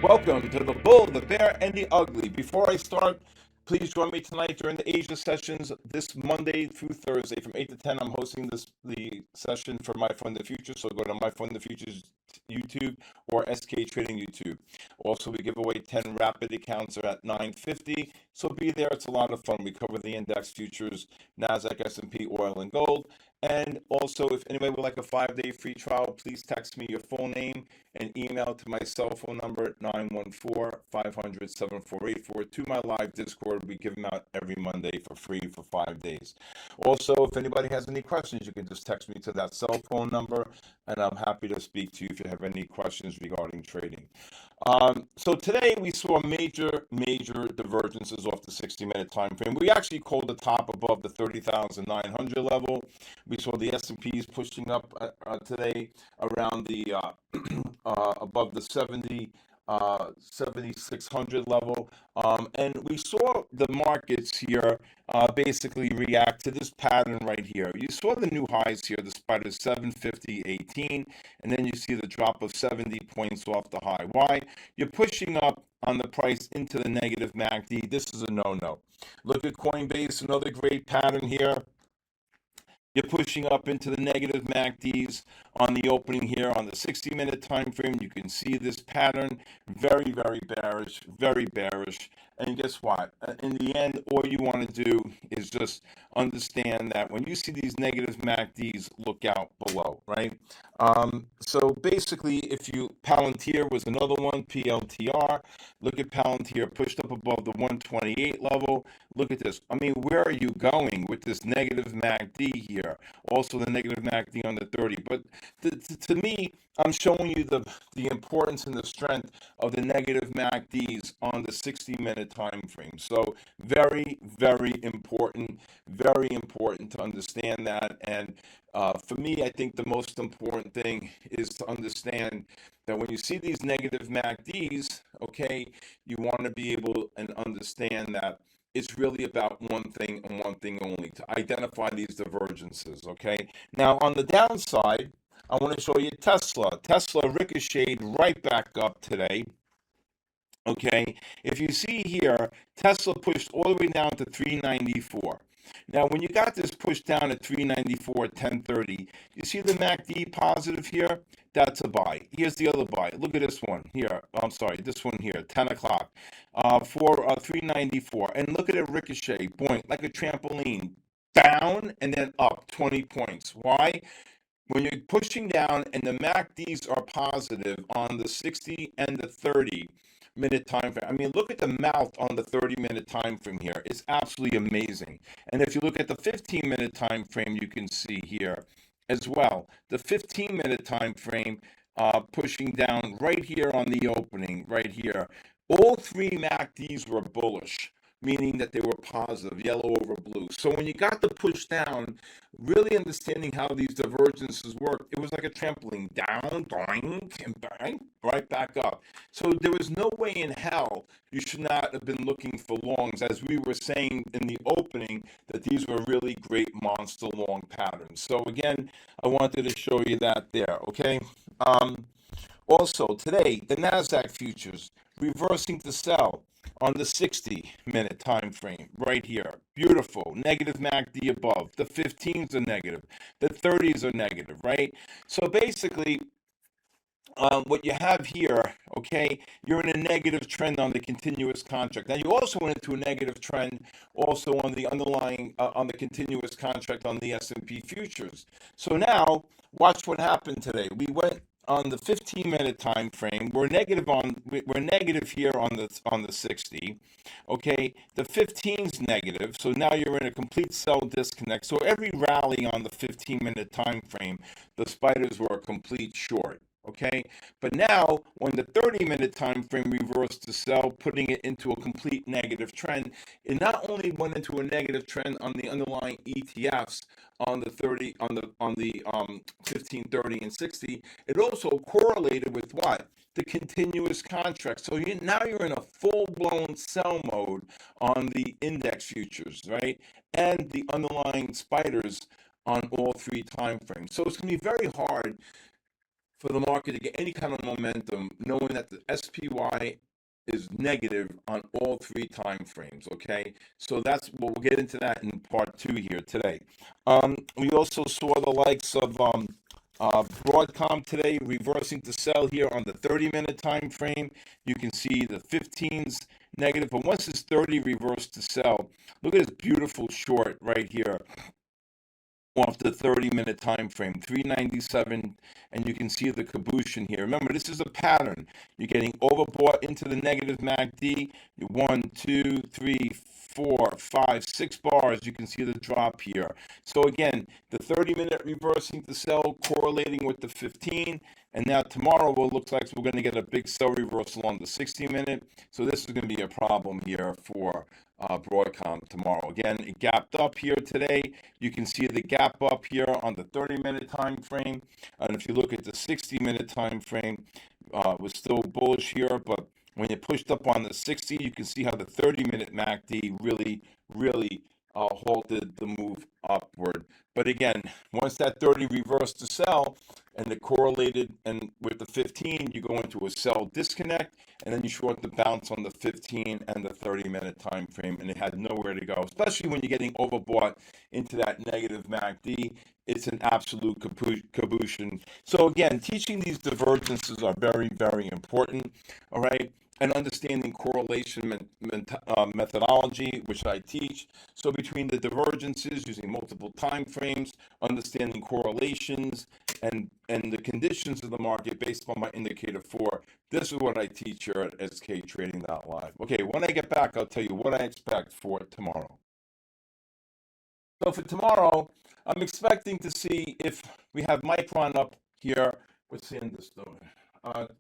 Welcome to the Bull, the Bear, and the Ugly. Before I start, please join me tonight during the Asia sessions this Monday through Thursday from 8 to 10. I'm hosting the session for My Fund the Future, so go to My Fund the Future's YouTube or SK Trading YouTube. Also, we give away 10 rapid accounts are at 9.50, so be there. It's a lot of fun. We cover the index futures, NASDAQ, S&P, oil, and gold. And also, if anybody would like a 5-day free trial, please text me your full name and email to my cell phone number at 914-500-7484 to my live Discord. We give them out every Monday for free for 5 days. Also, if anybody has any questions, you can just text me to that cell phone number, and I'm happy to speak to you if you have any questions regarding trading. So today we saw major divergences off the 60-minute time frame. We actually called the top above the 30,900 level. We saw the S&Ps pushing up today around the above the 7,600 level, and we saw the markets here basically react to this pattern right here. You saw the new highs here, despite a 750.18, and then you see the drop of 70 points off the high. Why? You're pushing up on the price into the negative MACD. This is a no-no. Look at Coinbase, another great pattern here. You're pushing up into the negative MACDs on the opening here on the 60-minute time frame. You can see this pattern, very bearish, very bearish. And guess what? In the end, all you want to do is just understand that when you see these negative MACDs, look out below, right? So basically, if you, Palantir was another one, PLTR. Look at Palantir pushed up above the 128 level. Look at this. I mean, where are you going with this negative MACD here? Also the negative MACD on the 30. But to me, I'm showing you the importance and the strength of the negative MACDs on the 60-minute time frame. So very important to understand that. And for me, I think the most important thing is to understand that when you see these negative MACDs, okay, you want to be able and understand that it's really about one thing and one thing only, to identify these divergences, okay? Now, on the downside, I want to show you Tesla. Tesla ricocheted right back up today. Okay, if you see here, Tesla pushed all the way down to 394. Now, when you got this pushed down at 394 at 10:30, you see the MACD positive here? That's a buy. Here's the other buy. Look at this one here. I'm sorry, this one here, 10 o'clock for 394. And look at it ricochet, boing, like a trampoline, down and then up 20 points. Why? When you're pushing down and the MACDs are positive on the 60 and the 30-minute time frame. I mean, look at the mouth on the 30-minute time frame here. It's absolutely amazing. And if you look at the 15-minute time frame, you can see here as well. The 15-minute time frame pushing down right here on the opening, right here. All three MACDs were bullish, meaning that they were positive, yellow over blue. So when you got the push down, really understanding how these divergences work, it was like a trampoline, down, boing, and bang, right back up. So there was no way in hell you should not have been looking for longs, as we were saying in the opening, that these were really great monster long patterns. So again, I wanted to show you that there, okay? Also, today, the NASDAQ futures reversing to sell on the 60-minute time frame right here. Beautiful. Negative MACD above. The 15s are negative. The 30s are negative, right? So basically, what you have here, okay, you're in a negative trend on the continuous contract. Now, you also went into a negative trend also on the underlying, on the continuous contract on the S&P futures. So now, watch what happened today. We went on the 15-minute time frame. We're negative here on the 60. Okay, the 15's negative, so now you're in a complete sell disconnect. So every rally on the 15-minute time frame, the spiders were a complete short. Okay, but now when the 30-minute time frame reversed to sell, putting it into a complete negative trend, it not only went into a negative trend on the underlying ETFs on the 15, 30, and 60, it also correlated with what? The continuous contract. So now you're in a full-blown sell mode on the index futures, right? And the underlying spiders on all three time frames. So it's going to be very hard for the market to get any kind of momentum, knowing that the SPY is negative on all three time frames. Okay, so that's we'll get into that in part two here today. We also saw the likes of Broadcom today reversing to sell here on the 30-minute time frame. You can see the 15s negative, but once this 30 reversed to sell, look at this beautiful short right here off the 30-minute time frame, 397, and you can see the caboose in here. Remember, this is a pattern. You're getting overbought into the negative MACD. You're 1, 2, 3, 4, 5, 6 bars. You can see the drop here. So again, the 30-minute reversing to sell, correlating with the 15. And now tomorrow, well, looks like we're going to get a big sell reversal on the 60-minute. So this is going to be a problem here for Broadcom tomorrow. Again, it gapped up here today. You can see the gap up here on the 30-minute time frame. And if you look at the 60-minute time frame, was still bullish here, but when it pushed up on the 60, you can see how the 30-minute MACD really halted the move upward. But again, once that 30 reversed to sell and it correlated and with the 15, you go into a sell disconnect, and then you short the bounce on the 15 and the 30-minute time frame, and it had nowhere to go, especially when you're getting overbought into that negative MACD. It's an absolute caboose. So again, teaching these divergences are very important, all right? And understanding correlation methodology, which I teach. So between the divergences, using multiple time frames, understanding correlations, and the conditions of the market based on my indicator 4, this is what I teach here at SKTrading.live. Okay, when I get back, I'll tell you what I expect for tomorrow. So for tomorrow, I'm expecting to see if we have Micron up here. What's SanDisk doing?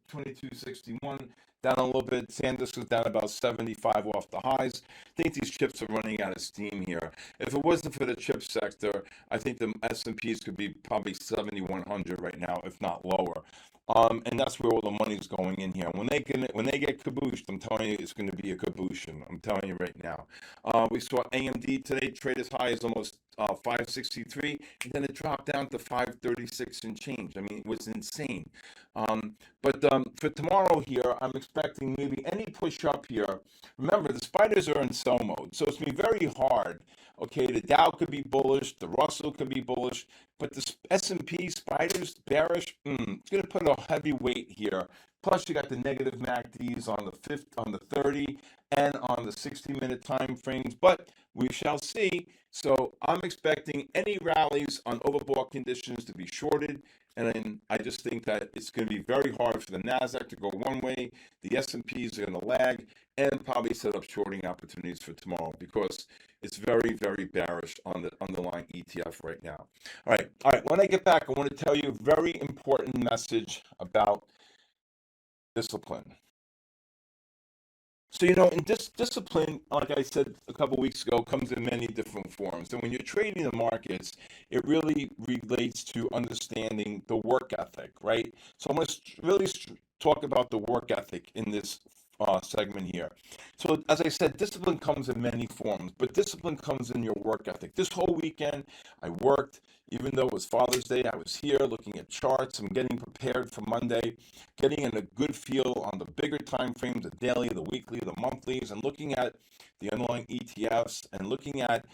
2261, down a little bit. SanDisk is down about 75 off the highs. I think these chips are running out of steam here. If it wasn't for the chip sector, I think the S&Ps could be probably 7,100 right now, if not lower. And that's where all the money's going in here. When they get cabooshed, I'm telling you, it's going to be a caboose. I'm telling you right now. We saw AMD today trade as high as almost 563, and then it dropped down to 536 and change. I mean, it was insane. But for tomorrow here, I'm expecting maybe any push up here. Remember, the spiders are in sell mode, so it's going to be very hard. Okay, the Dow could be bullish, the Russell could be bullish, but the S&P spiders bearish. It's going to put a heavy weight here. Plus, you got the negative MACDs on the 30, and on the 60-minute time frames. But we shall see. So I'm expecting any rallies on overbought conditions to be shorted. And I just think that it's going to be very hard for the Nasdaq to go one way. The S&Ps are going to lag and probably set up shorting opportunities for tomorrow because it's very bearish on the underlying ETF right now. All right. When I get back, I want to tell you a very important message about discipline. So, in discipline, like I said a couple weeks ago, comes in many different forms. And when you're trading the markets, it really relates to understanding the work ethic, right? So I'm going to really talk about the work ethic in this segment here. So as I said, discipline comes in many forms, but discipline comes in your work ethic. This whole weekend, I worked. Even though it was Father's Day, I was here looking at charts and getting prepared for Monday, getting in a good feel on the bigger time frames, the daily, the weekly, the monthlies, and looking at the underlying ETFs and looking at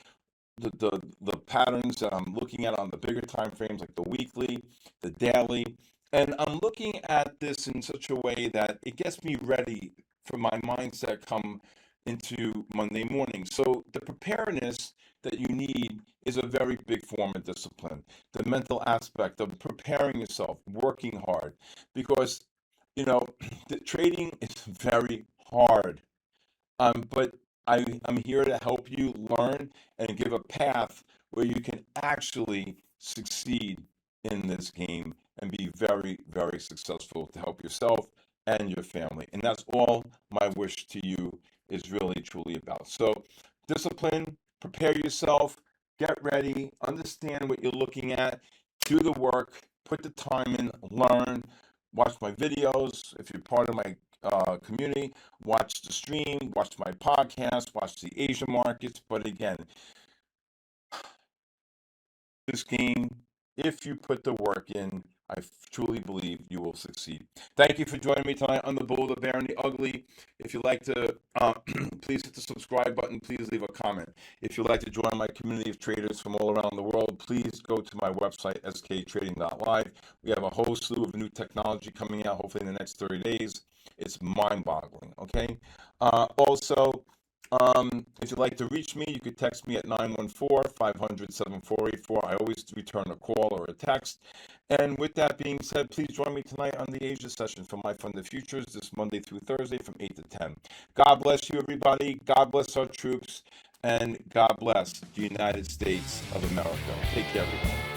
the patterns that I'm looking at on the bigger time frames, like the weekly, the daily. And I'm looking at this in such a way that it gets me ready for my mindset come into Monday morning. So the preparedness that you need is a very big form of discipline. The mental aspect of preparing yourself, working hard, because the trading is very hard. But I'm here to help you learn and give a path where you can actually succeed in this game and be very successful to help yourself and your family. And that's all my wish to you is really truly about. So discipline, prepare yourself, get ready, understand what you're looking at, do the work, put the time in, learn, watch my videos. If you're part of my community, watch the stream, watch my podcast, watch the Asia markets. But again, this game, if you put the work in, I truly believe you will succeed. Thank you for joining me tonight on the Bull, the Bear, and the Ugly. If you'd like to, please hit the subscribe button. Please leave a comment. If you'd like to join my community of traders from all around the world, please go to my website, sktrading.live. We have a whole slew of new technology coming out, hopefully in the next 30 days. It's mind-boggling, okay? Also, if you'd like to reach me, you could text me at 914-500-7484. I always return a call or a text. And with that being said, please join me tonight on the Asia session for My Funded Futures this Monday through Thursday from 8 to 10. God bless you, everybody. God bless our troops. And God bless the United States of America. Take care, everybody.